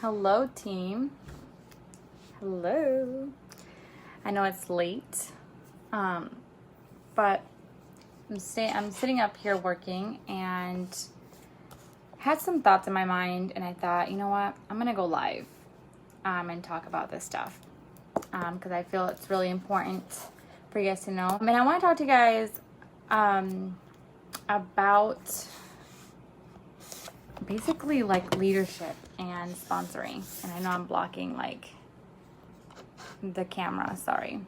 Hello, team. Hello. I know it's late, but I'm sitting up here working and had some thoughts in my mind, and I thought, you know what, I'm gonna go live and talk about this stuff because I feel it's really important for you guys to know. And I want to talk to you guys about basically like leadership and sponsoring. And I know I'm blocking like the camera, sorry.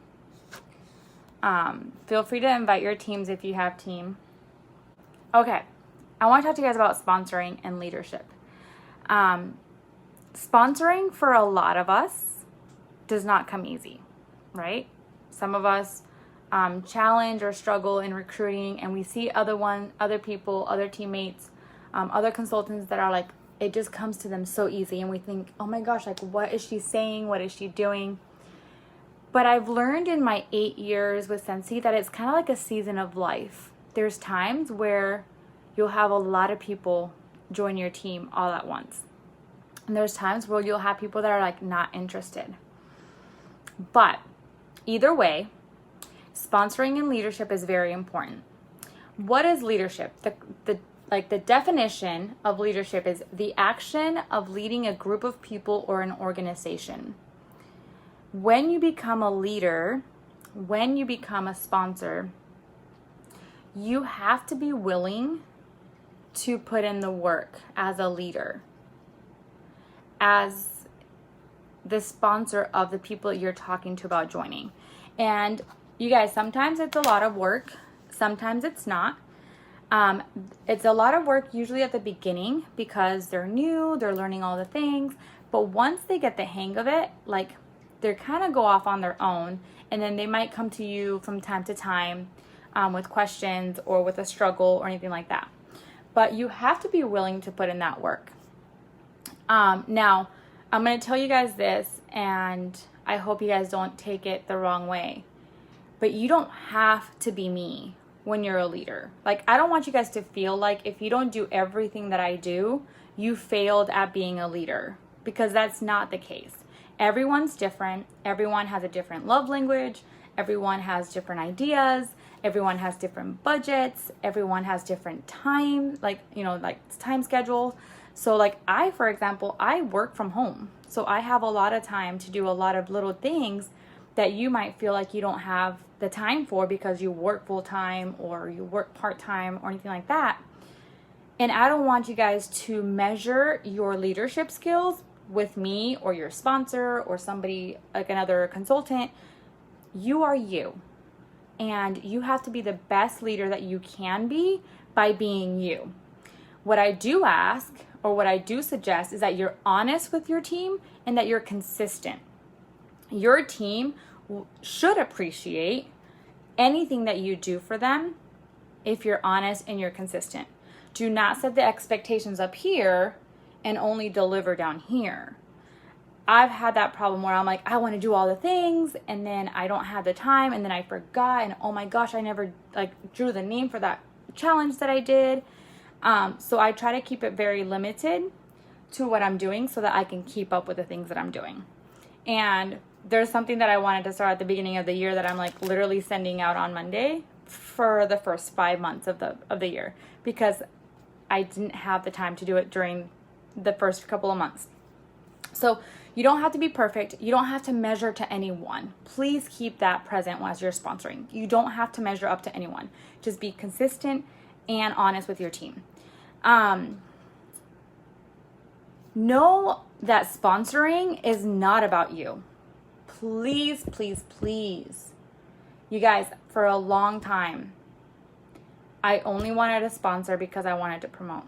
Feel free to invite your teams if you have team. Okay, I want to talk to you guys about sponsoring and leadership. Sponsoring for a lot of us does not come easy, right? Some of us challenge or struggle in recruiting, and we see other people, other teammates, other consultants that are like, it just comes to them so easy, and we think, oh my gosh, like what is she saying? What is she doing? But I've learned in my 8 years with Scentsy that it's kind of like a season of life. There's times where you'll have a lot of people join your team all at once. And there's times where you'll have people that are like not interested. But either way, sponsoring and leadership is very important. What is leadership? The definition of leadership is the action of leading a group of people or an organization. When you become a leader, when you become a sponsor, you have to be willing to put in the work as a leader, as the sponsor of the people that you're talking to about joining. And you guys, sometimes it's a lot of work, sometimes it's not. It's a lot of work usually at the beginning because they're new, they're learning all the things. But once they get the hang of it, like they kind of go off on their own, and then they might come to you from time to time with questions or with a struggle or anything like that. But you have to be willing to put in that work. Now, I'm going to tell you guys this, and I hope you guys don't take it the wrong way. But you don't have to be me when you're a leader. Like, I don't want you guys to feel like if you don't do everything that I do, you failed at being a leader, because that's not the case. Everyone's different. Everyone has a different love language. Everyone has different ideas. Everyone has different budgets. Everyone has different time, like time schedules. So like for example, I work from home. So I have a lot of time to do a lot of little things that you might feel like you don't have the time for because you work full time or you work part time or anything like that. And I don't want you guys to measure your leadership skills with me or your sponsor or somebody like another consultant. You are you. And you have to be the best leader that you can be by being you. What I do ask or what I do suggest is that you're honest with your team and that you're consistent. Your team should appreciate anything that you do for them if you're honest and you're consistent. Do not set the expectations up here and only deliver down here. I've had that problem where I'm like, I want to do all the things, and then I don't have the time, and then I forgot, and oh my gosh, I never drew the name for that challenge that I did. So I try to keep it very limited to what I'm doing so that I can keep up with the things that I'm doing. And there's something that I wanted to start at the beginning of the year that I'm like literally sending out on Monday for the first 5 months of the year, because I didn't have the time to do it during the first couple of months. So you don't have to be perfect. You don't have to measure to anyone. Please keep that present as you're sponsoring. You don't have to measure up to anyone. Just be consistent and honest with your team. Know that sponsoring is not about you. Please, please, please. You guys, for a long time, I only wanted to sponsor because I wanted to promote.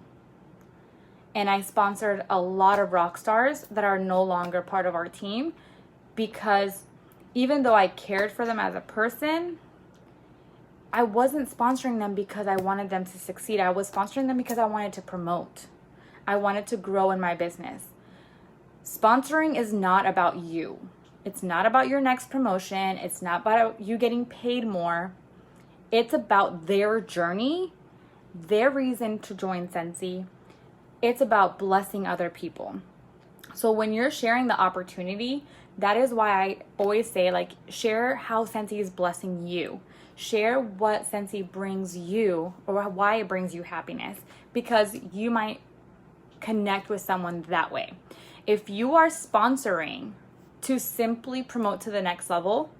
And I sponsored a lot of rock stars that are no longer part of our team because even though I cared for them as a person, I wasn't sponsoring them because I wanted them to succeed. I was sponsoring them because I wanted to promote. I wanted to grow in my business. Sponsoring is not about you. It's not about your next promotion. It's not about you getting paid more. It's about their journey, their reason to join Scentsy. It's about blessing other people. So when you're sharing the opportunity, that is why I always say, like, share how Scentsy is blessing you. Share what Scentsy brings you, or why it brings you happiness, because you might connect with someone that way. If you are sponsoring to simply promote to the next level,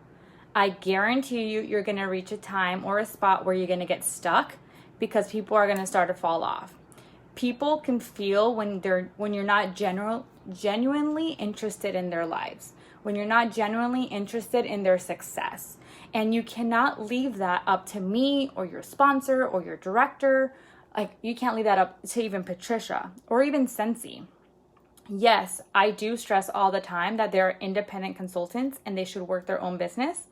I guarantee you, you're going to reach a time or a spot where you're going to get stuck because people are going to start to fall off. People can feel when you're not genuinely interested in their lives, when you're not genuinely interested in their success. And you cannot leave that up to me or your sponsor or your director. Like, you can't leave that up to even Patricia or even Scentsy. Yes, I do stress all the time that they're independent consultants and they should work their own business.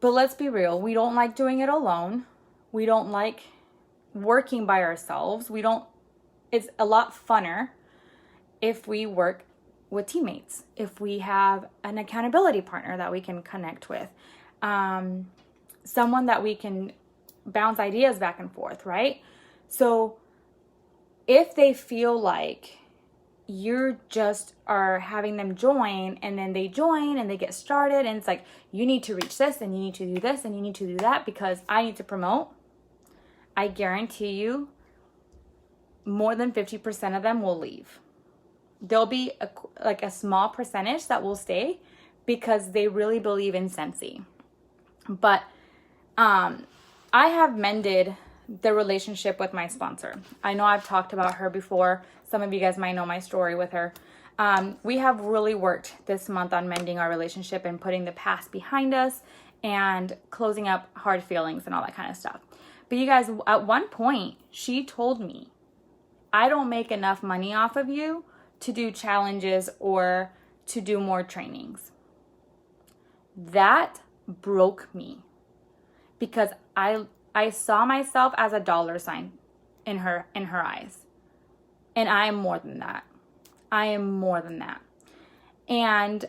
But let's be real, we don't like doing it alone. We don't like working by ourselves. It's a lot funner if we work with teammates, if we have an accountability partner that we can connect with, someone that we can bounce ideas back and forth, right? So if they feel like you just are having them join, and then they join and they get started, and it's like, you need to reach this and you need to do this and you need to do that because I need to promote, I guarantee you more than 50% of them will leave. There'll be a small percentage that will stay because they really believe in Scentsy. But I have mended the relationship with my sponsor. I know I've talked about her before. Some of you guys might know my story with her. We have really worked this month on mending our relationship and putting the past behind us and closing up hard feelings and all that kind of stuff. But you guys, at one point, she told me, I don't make enough money off of you to do challenges or to do more trainings. That broke me because I saw myself as a dollar sign in her eyes. And I am more than that. I am more than that. And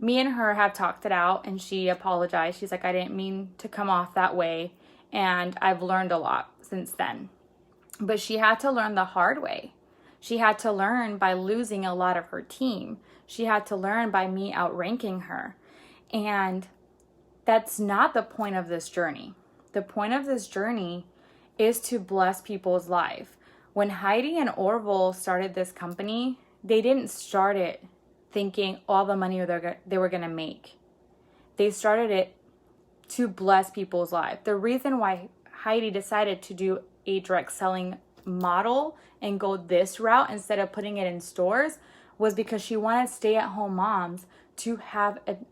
me and her have talked it out, and she apologized. She's like, I didn't mean to come off that way. And I've learned a lot since then. But she had to learn the hard way. She had to learn by losing a lot of her team. She had to learn by me outranking her. And that's not the point of this journey. The point of this journey is to bless people's life. When Heidi and Orville started this company, they didn't start it thinking all the money they were going to make. They started it to bless people's lives. The reason why Heidi decided to do a direct selling model and go this route instead of putting it in stores was because she wanted stay-at-home moms to have an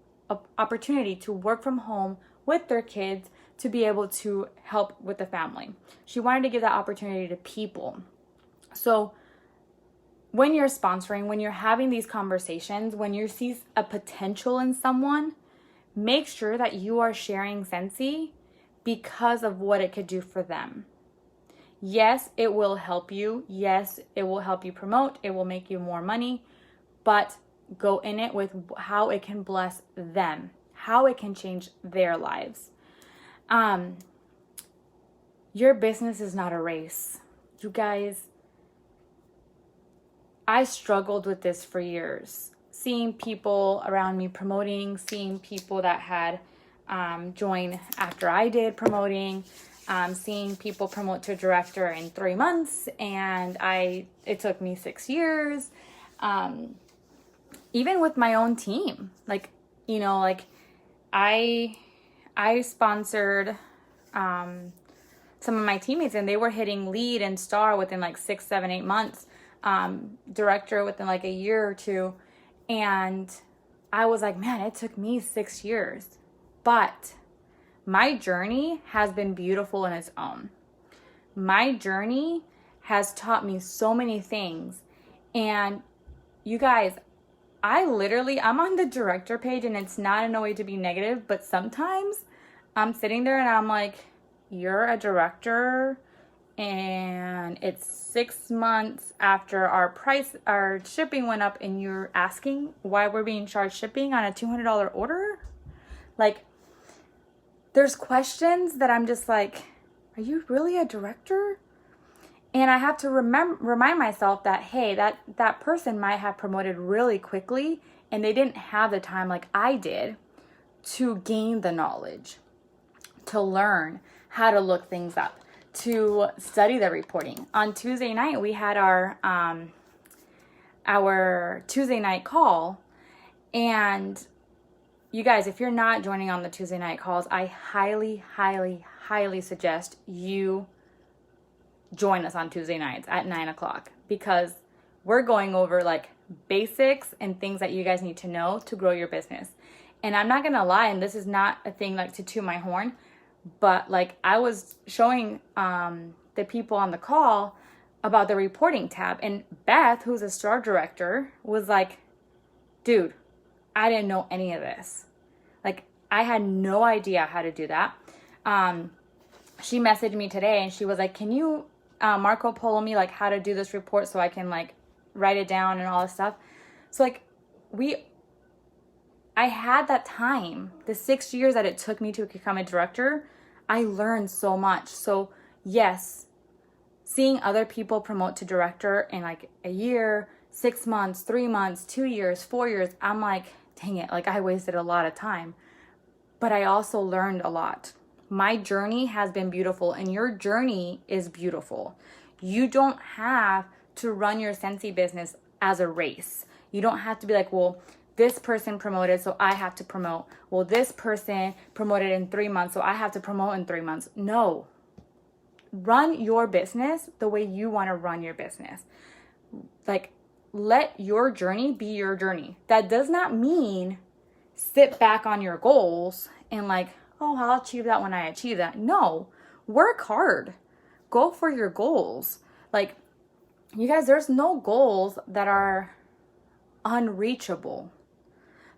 opportunity to work from home with their kids to be able to help with the family. She wanted to give that opportunity to people. So when you're sponsoring, when you're having these conversations, when you see a potential in someone, make sure that you are sharing Scentsy because of what it could do for them. Yes, it will help you. Yes, it will help you promote. It will make you more money. But go in it with how it can bless them, how it can change their lives. Your business is not a race. You guys, I struggled with this for years. Seeing people around me promoting, seeing people that had joined after I did promoting, seeing people promote to director in 3 months, and it took me 6 years. Even with my own team, I sponsored some of my teammates, and they were hitting lead and star within 6, 7, 8 months, director within a year or two. And I was like, man, it took me 6 years. But my journey has been beautiful in its own. My journey has taught me so many things. And you guys, I'm on the director page, and it's not in a way to be negative, but sometimes I'm sitting there and I'm like, you're a director and it's 6 months after our shipping went up, and you're asking why we're being charged shipping on a $200 order? There's questions that I'm just like, are you really a director? And I have to remind myself that, hey, that person might have promoted really quickly and they didn't have the time like I did to gain the knowledge, to learn how to look things up, to study the reporting. On Tuesday night, we had our Tuesday night call. And you guys, if you're not joining on the Tuesday night calls, I highly, highly, highly suggest you join us on Tuesday nights at 9 o'clock, because we're going over like basics and things that you guys need to know to grow your business. And I'm not gonna lie, and this is not a thing like to toot my horn, but like I was showing the people on the call about the reporting tab, and Beth, who's a store director, was like, dude, I didn't know any of this. Like, I had no idea how to do that. She messaged me today and she was like, can you Marco Polo me like how to do this report so I can like write it down and all this stuff. So like I had that time, the 6 years that it took me to become a director, I learned so much. So yes, seeing other people promote to director in like a year, 6 months, 3 months, 2 years, 4 years, I'm like, dang it, like I wasted a lot of time. But I also learned a lot. My journey has been beautiful, and your journey is beautiful. You don't have to run your Scentsy business as a race. You don't have to be like, well, this person promoted, so I have to promote. Well, this person promoted in 3 months, so I have to promote in 3 months. No. Run your business the way you want to run your business. Like, let your journey be your journey. That does not mean sit back on your goals and like, oh, I'll achieve that when I achieve that. No, work hard. Go for your goals. Like, you guys, there's no goals that are unreachable.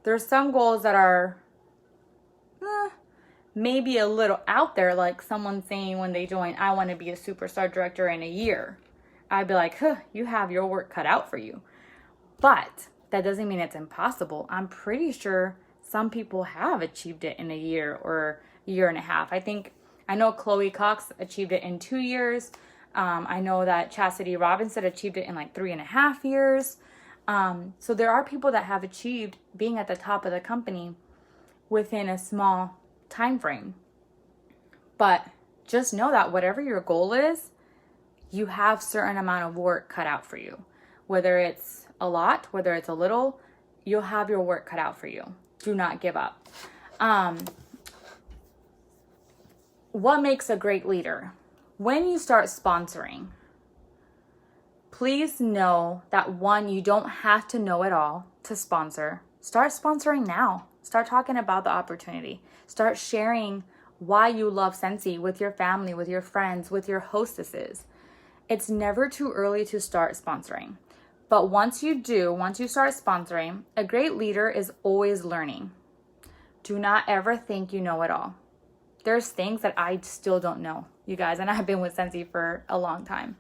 There's some goals that are maybe a little out there, like someone saying when they join, I want to be a superstar director in a year. I'd be like, you have your work cut out for you. But that doesn't mean it's impossible. I'm pretty sure some people have achieved it in a year or a year and a half. I know Chloe Cox achieved it in 2 years. I know that Chastity Robinson achieved it in like 3.5 years. So there are people that have achieved being at the top of the company within a small time frame. But just know that whatever your goal is, you have certain amount of work cut out for you. Whether it's a lot, whether it's a little, you'll have your work cut out for you. Do not give up. What makes a great leader? When you start sponsoring, please know that one, you don't have to know it all to sponsor. Start sponsoring now. Start talking about the opportunity. Start sharing why you love Scentsy with your family, with your friends, with your hostesses. It's never too early to start sponsoring. But once you start sponsoring, a great leader is always learning. Do not ever think you know it all. There's things that I still don't know, you guys, and I've been with Scentsy for a long time.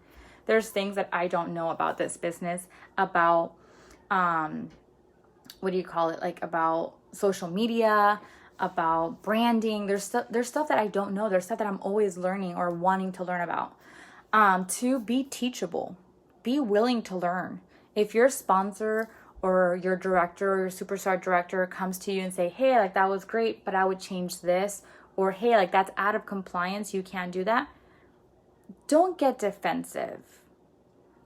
There's things that I don't know about this business, about, about social media, about branding. There's stuff that I don't know. There's stuff that I'm always learning or wanting to learn about. To be teachable, be willing to learn. If your sponsor or your director or your superstar director comes to you and say, hey, like that was great, but I would change this, or hey, like that's out of compliance, you can't do that. Don't get defensive.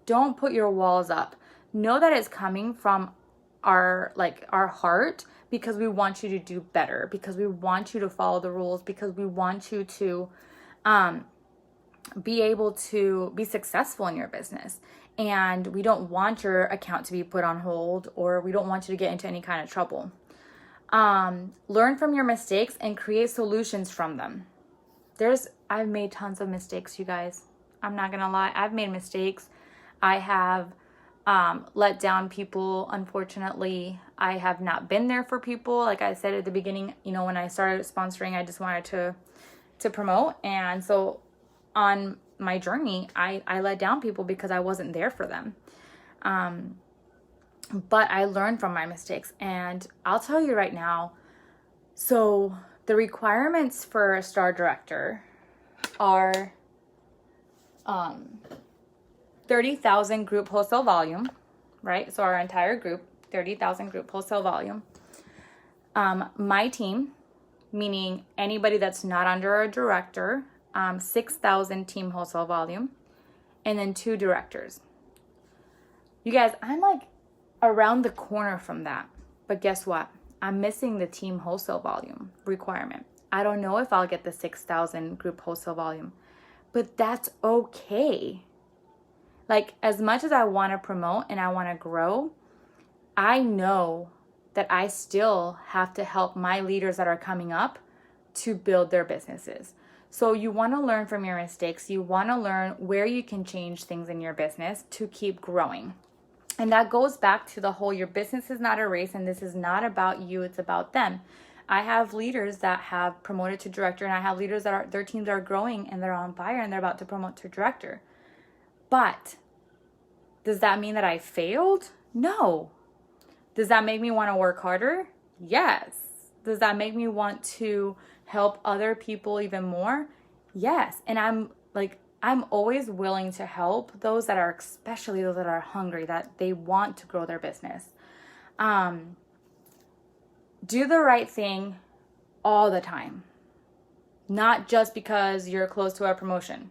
Don't put your walls up. Know that it's coming from our heart, because we want you to do better, because we want you to follow the rules, because we want you to be able to be successful in your business. And we don't want your account to be put on hold, or we don't want you to get into any kind of trouble. Learn from your mistakes and create solutions from them. I've made tons of mistakes, you guys. I'm not gonna lie. I've made mistakes. I have let down people. Unfortunately, I have not been there for people. Like I said at the beginning, when I started sponsoring, I just wanted to promote. And so on my journey, I let down people because I wasn't there for them. But I learned from my mistakes. And I'll tell you right now, so the requirements for a star director are 30,000 group wholesale volume, right? So our entire group, 30,000 group wholesale volume. My team, meaning anybody that's not under a director, 6,000 team wholesale volume, and then 2 directors. You guys, I'm like around the corner from that. But guess what? I'm missing the team wholesale volume requirement. I don't know if I'll get the 6,000 group wholesale volume, but that's okay. Like, as much as I want to promote and I want to grow, I know that I still have to help my leaders that are coming up to build their businesses. So you want to learn from your mistakes. You want to learn where you can change things in your business to keep growing. And that goes back to the whole, your business is not a race and this is not about you, it's about them. I have leaders that have promoted to director, and I have leaders that are, their teams are growing and they're on fire and they're about to promote to director. But does that mean that I failed? No. Does that make me want to work harder? Yes. Does that make me want to help other people even more? Yes. And I'm always willing to help those that are, especially those that are hungry, that they want to grow their business. Do the right thing all the time, not just because you're close to a promotion.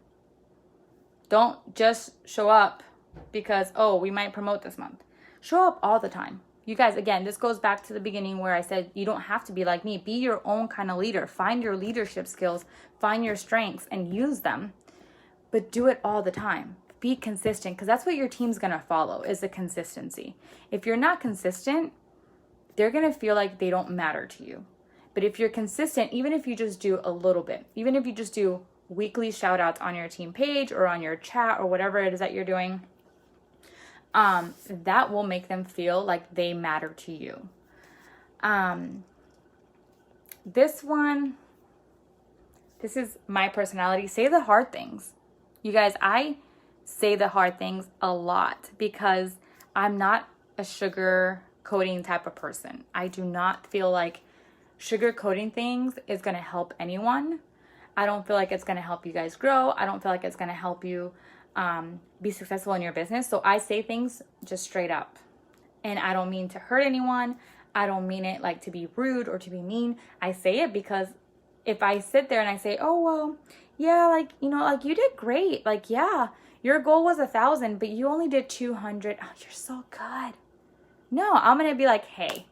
Don't just show up because, oh, we might promote this month. Show up all the time. You guys, again, this goes back to the beginning where I said you don't have to be like me. Be your own kind of leader. Find your leadership skills, find your strengths, and use them. But do it all the time. Be consistent, because that's what your team's going to follow, is the consistency. If you're not consistent, they're going to feel like they don't matter to you. But if you're consistent, even if you just do a little bit, even if you just do weekly shout outs on your team page or on your chat or whatever it is that you're doing, that will make them feel like they matter to you. This is my personality. Say the hard things. You guys, I say the hard things a lot because I'm not a sugar coating type of person. I do not feel like sugar coating things is going to help anyone. I don't feel like it's going to help you guys grow. I don't feel like it's going to help you be successful in your business. So I say things just straight up, and I don't mean to hurt anyone. I don't mean it like to be rude or to be mean. I say it because if I sit there and I say, oh, well, yeah, like, you know, like you did great. Like, yeah, your goal was 1,000, but you only did 200. Oh, you're so good. No, I'm going to be like, hey,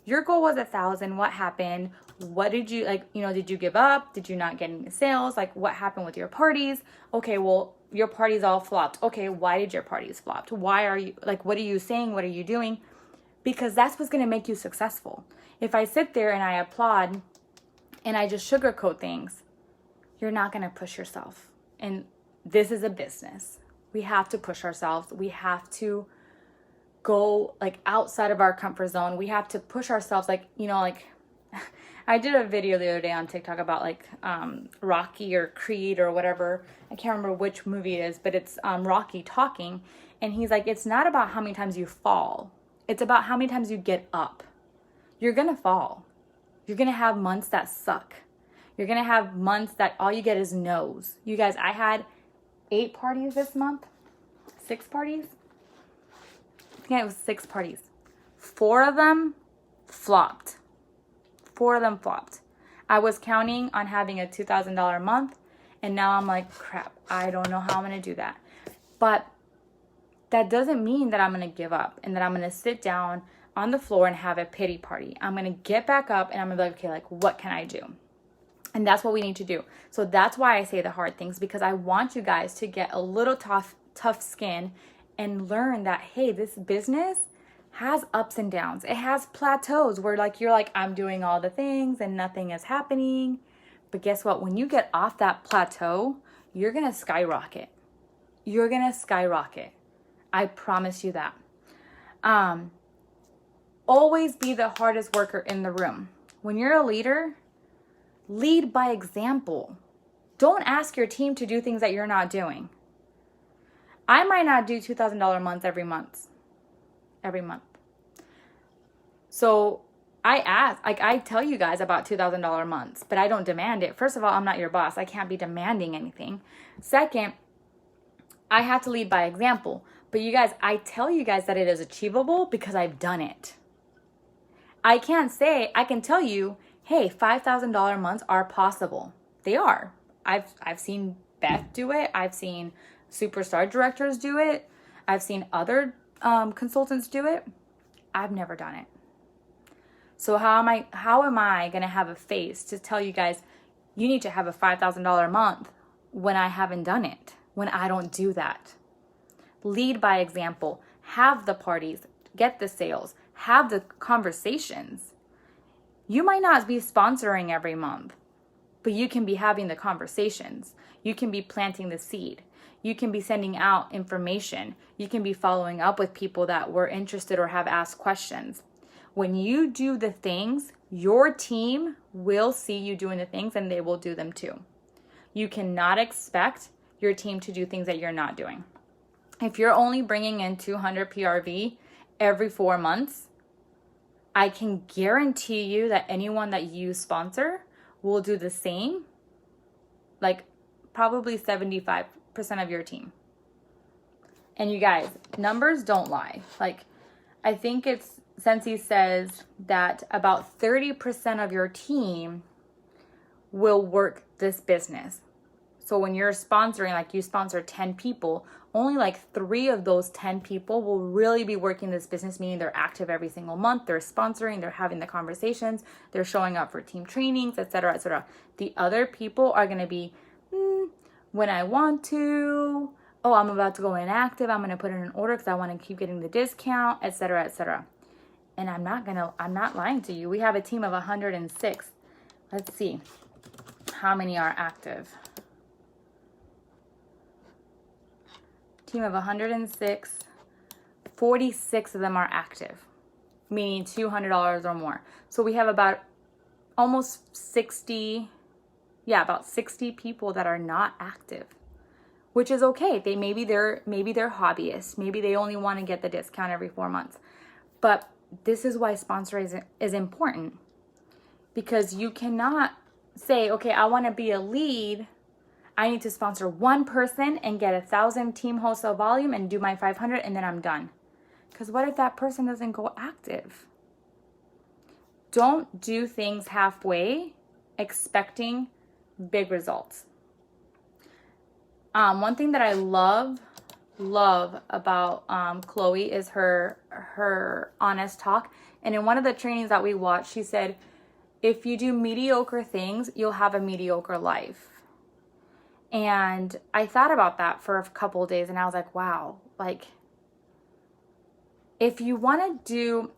your goal was 1,000. What happened? What did you, like, you know, did you give up? Did you not get any sales? Like, what happened with your parties? Okay, well, your parties all flopped. Okay, why did your parties flop? Why are you, like, what are you saying? What are you doing? Because that's what's going to make you successful. If I sit there and I applaud and I just sugarcoat things, you're not going to push yourself. And this is a business. We have to push ourselves. We have to go like outside of our comfort zone. We have to push ourselves, like, you know, like I did a video the other day on TikTok about like Rocky or Creed or whatever. I can't remember which movie it is, but it's Rocky talking. And he's like, it's not about how many times you fall. It's about how many times you get up. You're going to fall. You're going to have months that suck. You're going to have months that all you get is no's. You guys, I had 8 parties this month. 6 parties. I think it was 6 parties. 4 of them flopped. 4 of them flopped. I was counting on having a $2,000 month, and now I'm like, crap, I don't know how I'm going to do that. But that doesn't mean that I'm going to give up and that I'm going to sit down on the floor and have a pity party. I'm going to get back up and I'm going to be like, okay, like, what can I do? And that's what we need to do. So that's why I say the hard things, because I want you guys to get a little tough skin and learn that, hey, this business has ups and downs. It has plateaus where like you're like, I'm doing all the things and nothing is happening. But guess what? When you get off that plateau, you're going to skyrocket. You're going to skyrocket. I promise you that. Always be the hardest worker in the room. When you're a leader, lead by example. Don't ask your team to do things that you're not doing. I might not do $2,000 months every month. So I tell you guys about $2,000 months, but I don't demand it. First of all, I'm not your boss. I can't be demanding anything. Second, I had to lead by example. But you guys, I tell you guys that it is achievable because I've done it. I can tell you, hey, $5,000 months are possible. They are. I've seen Beth do it. I've seen superstar directors do it. I've seen other consultants do it. I've never done it. So how am I going to have a face to tell you guys you need to have a $5,000 month when I haven't done it, when I don't do that? Lead by example. Have the parties, get the sales, have the conversations. You might not be sponsoring every month, but you can be having the conversations. You can be planting the seed. You can be sending out information. You can be following up with people that were interested or have asked questions. When you do the things, your team will see you doing the things and they will do them too. You cannot expect your team to do things that you're not doing. If you're only bringing in 200 PRV every 4 months, I can guarantee you that anyone that you sponsor will do the same, like probably 75% of your team. And you guys, numbers don't lie. Like, I think Sensi says that about 30% of your team will work this business. So when you're sponsoring, like you sponsor 10 people, only like 3 of those 10 people will really be working this business, meaning they're active every single month, they're sponsoring, they're having the conversations, they're showing up for team trainings, etc., etc. The other people are going to be, when I want to, oh, I'm about to go inactive, I'm going to put in an order because I want to keep getting the discount, etc., etc. And I'm not lying to you. We have a team of 106. Let's see how many are active. Team of 106, 46 of them are active, meaning $200 or more. So we have about almost 60 people that are not active, which is okay. Maybe they're hobbyists. Maybe they only want to get the discount every 4 months. But this is why sponsoring is important, because you cannot say, okay, I want to be a lead. I need to sponsor one person and get 1,000 team wholesale volume and do my 500 and then I'm done. Because what if that person doesn't go active? Don't do things halfway expecting big results. One thing that I love about Chloe is her honest talk. And in one of the trainings that we watched, she said, if you do mediocre things, you'll have a mediocre life. And I thought about that for a couple of days and I was like, wow, like if you want to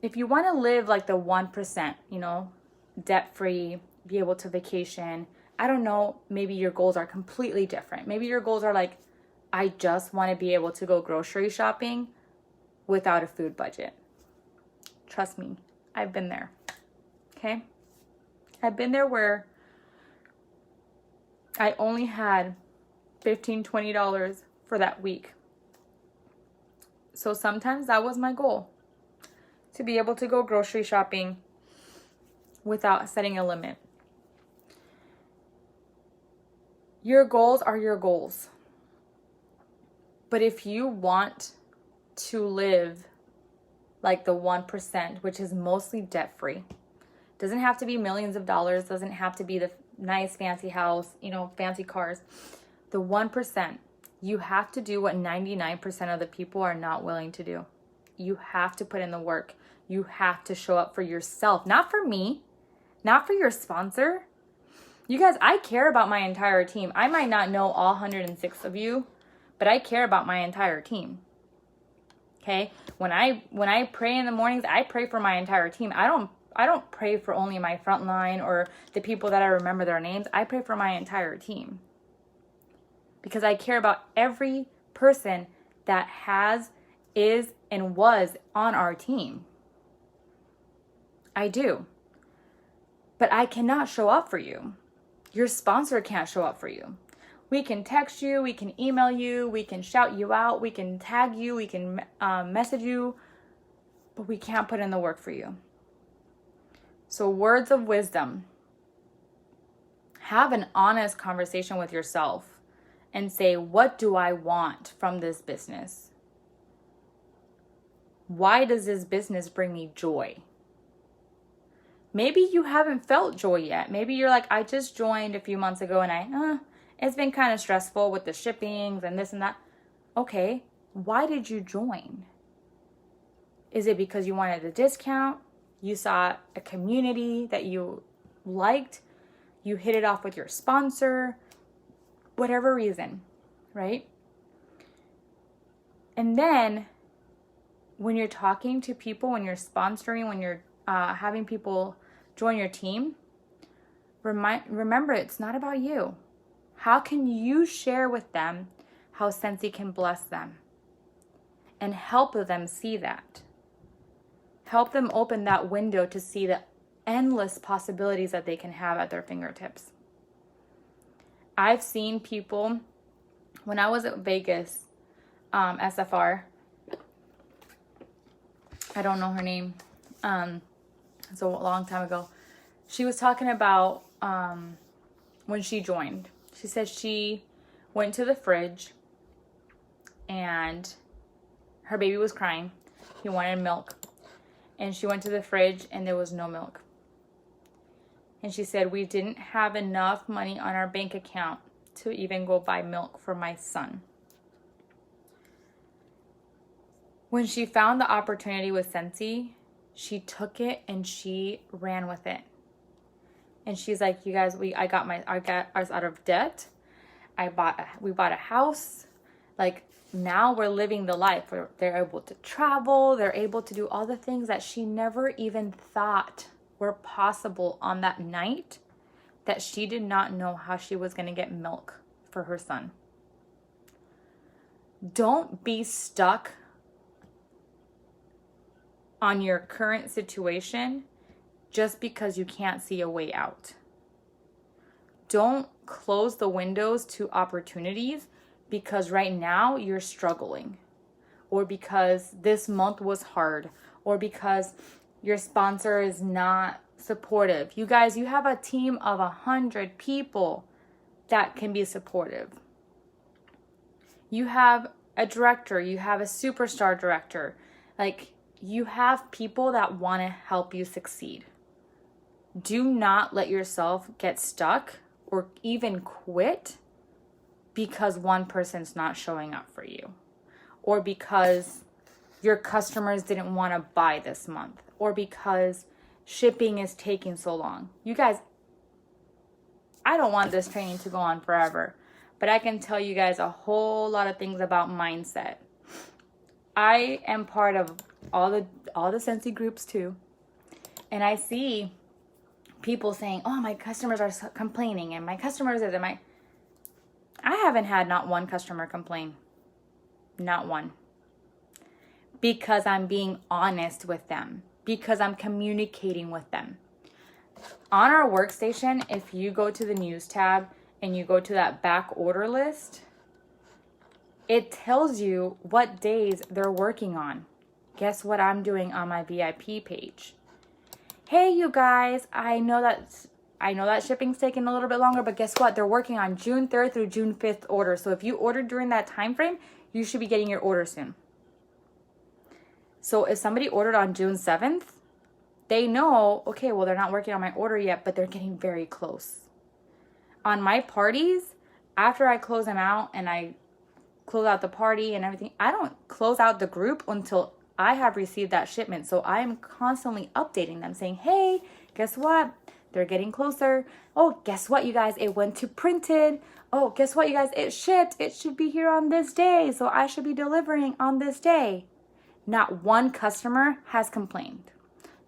live like the 1%, debt-free, be able to vacation, I don't know, maybe your goals are completely different. Maybe your goals are like, I just want to be able to go grocery shopping without a food budget. Trust me, I've been there. Okay? I've been there where I only had $15, $20 for that week. So sometimes that was my goal, to be able to go grocery shopping without setting a limit. Your goals are your goals. But if you want to live like the 1%, which is mostly debt-free, doesn't have to be millions of dollars, doesn't have to be the nice fancy house, fancy cars. The 1%, you have to do what 99% of the people are not willing to do. You have to put in the work. You have to show up for yourself, not for me, not for your sponsor. You guys, I care about my entire team. I might not know all 106 of you, but I care about my entire team. Okay? When I pray in the mornings, I pray for my entire team. I don't pray for only my front line or the people that I remember their names. I pray for my entire team. Because I care about every person that has, is, and was on our team. I do. But I cannot show up for you. Your sponsor can't show up for you. We can text you, we can email you, we can shout you out, we can tag you, we can message you, but we can't put in the work for you. So words of wisdom. Have an honest conversation with yourself and say, what do I want from this business? Why does this business bring me joy? Maybe you haven't felt joy yet. Maybe you're like, I just joined a few months ago and it's been kind of stressful with the shippings and this and that. Okay, why did you join? Is it because you wanted a discount? You saw a community that you liked? You hit it off with your sponsor? Whatever reason, right? And then when you're talking to people, when you're sponsoring, when you're having people join your team, remember it's not about you. How can you share with them how Scentsy can bless them and help them see that? Help them open that window to see the endless possibilities that they can have at their fingertips. I've seen people, when I was at Vegas, SFR, I don't know her name, it's a long time ago. She was talking about when she joined. She said she went to the fridge and her baby was crying. He wanted milk. And she went to the fridge and there was no milk. And she said, we didn't have enough money on our bank account to even go buy milk for my son. When she found the opportunity with Scentsy, she took it and she ran with it. And she's like, you guys, I got us out of debt. We bought a house. Like, now we're living the life where they're able to travel. They're able to do all the things that she never even thought were possible on that night, that she did not know how she was going to get milk for her son. Don't be stuck on your current situation just because you can't see a way out. Don't close the windows to opportunities because right now you're struggling, or because this month was hard, or because your sponsor is not supportive. You guys, you have a team of 100 people that can be supportive. You have a director, you have a superstar director. Like, you have people that want to help you succeed. Do not let yourself get stuck or even quit because one person's not showing up for you, or because your customers didn't want to buy this month, or because shipping is taking so long. You guys, I don't want this training to go on forever, but I can tell you guys a whole lot of things about mindset. I am part of all the Scentsy groups too, and I see people saying, "Oh, my customers are complaining, and my customers is I haven't had not one customer complain, not one, because I'm being honest with them, because I'm communicating with them. On our workstation, if you go to the news tab and you go to that back order list, it tells you what days they're working on. Guess what I'm doing on my VIP page? Hey, you guys, I know that shipping's taking a little bit longer, but guess what? They're working on June 3rd through June 5th order. So if you ordered during that time frame, you should be getting your order soon. So if somebody ordered on June 7th, they know, okay, well, they're not working on my order yet, but they're getting very close. On my parties, after I close them out and I close out the party and everything, I don't close out the group until I have received that shipment. So I am constantly updating them saying, hey, guess what? They're getting closer. Oh, guess what, you guys? It went to printed. Oh, guess what, you guys? It shipped. It should be here on this day. So I should be delivering on this day. Not one customer has complained.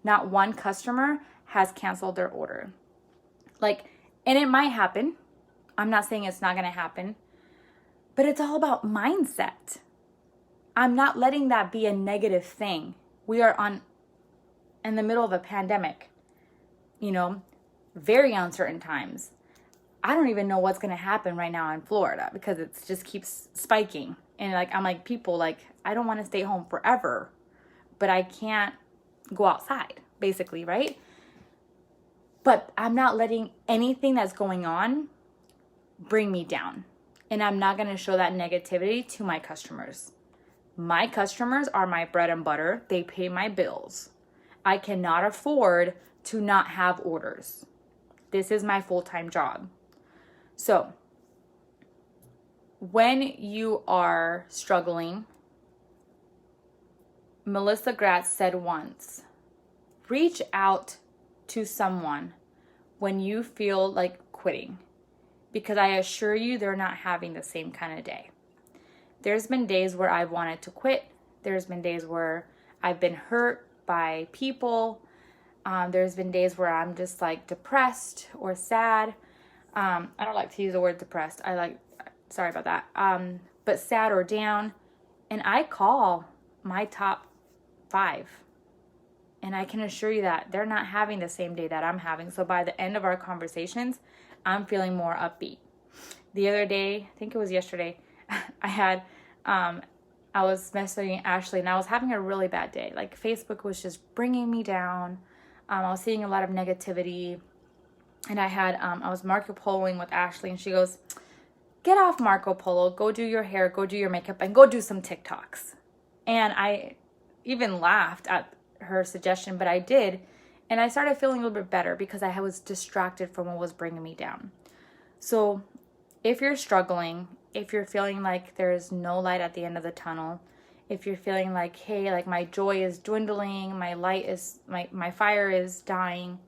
Not one customer has canceled their order. And it might happen. I'm not saying it's not going to happen. But it's all about mindset. I'm not letting that be a negative thing. We are in the middle of a pandemic. Very uncertain times. I don't even know what's going to happen right now in Florida because it just keeps spiking. And I'm like, people, I don't want to stay home forever, but I can't go outside, basically, right? But I'm not letting anything that's going on bring me down. and I'm not going to show that negativity to my customers. My customers are my bread and butter. They pay my bills. I cannot afford to not have orders. This is my full-time job. So when you are struggling, Melissa Gratz said once, reach out to someone when you feel like quitting, because I assure you they're not having the same kind of day. There's been days where I've wanted to quit. There's been days where I've been hurt by people. There's been days where I'm just like depressed or sad. I don't like to use the word depressed. Sorry about that. But sad or down. And I call my top 5. And I can assure you that they're not having the same day that I'm having. So by the end of our conversations, I'm feeling more upbeat. The other day, I think it was yesterday, I was messaging Ashley and I was having a really bad day. Like Facebook was just bringing me down. I was seeing a lot of negativity. And I was Marco Poloing with Ashley and she goes, get off Marco Polo, go do your hair, go do your makeup, and go do some TikToks. And I even laughed at her suggestion, but I did. And I started feeling a little bit better because I was distracted from what was bringing me down. So if you're struggling, if you're feeling like there is no light at the end of the tunnel, if you're feeling like, hey, like my joy is dwindling, my fire is dying,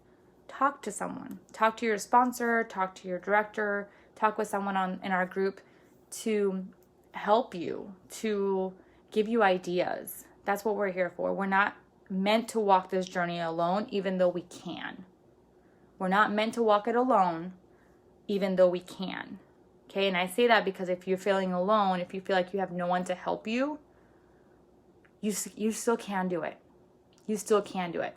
talk to someone. Talk to your sponsor, talk to your director, talk with someone in our group to help you, to give you ideas. That's what we're here for. We're not meant to walk this journey alone, even though we can. We're not meant to walk it alone, even though we can. Okay, and I say that because if you're feeling alone, if you feel like you have no one to help you, you still can do it. You still can do it.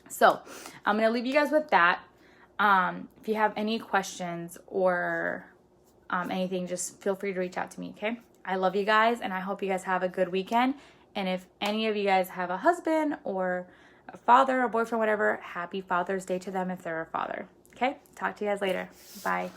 So I'm going to leave you guys with that. If you have any questions or anything, just feel free to reach out to me, okay? I love you guys, and I hope you guys have a good weekend. And if any of you guys have a husband or a father or boyfriend, whatever, happy Father's Day to them if they're a father. Okay? Talk to you guys later. Bye.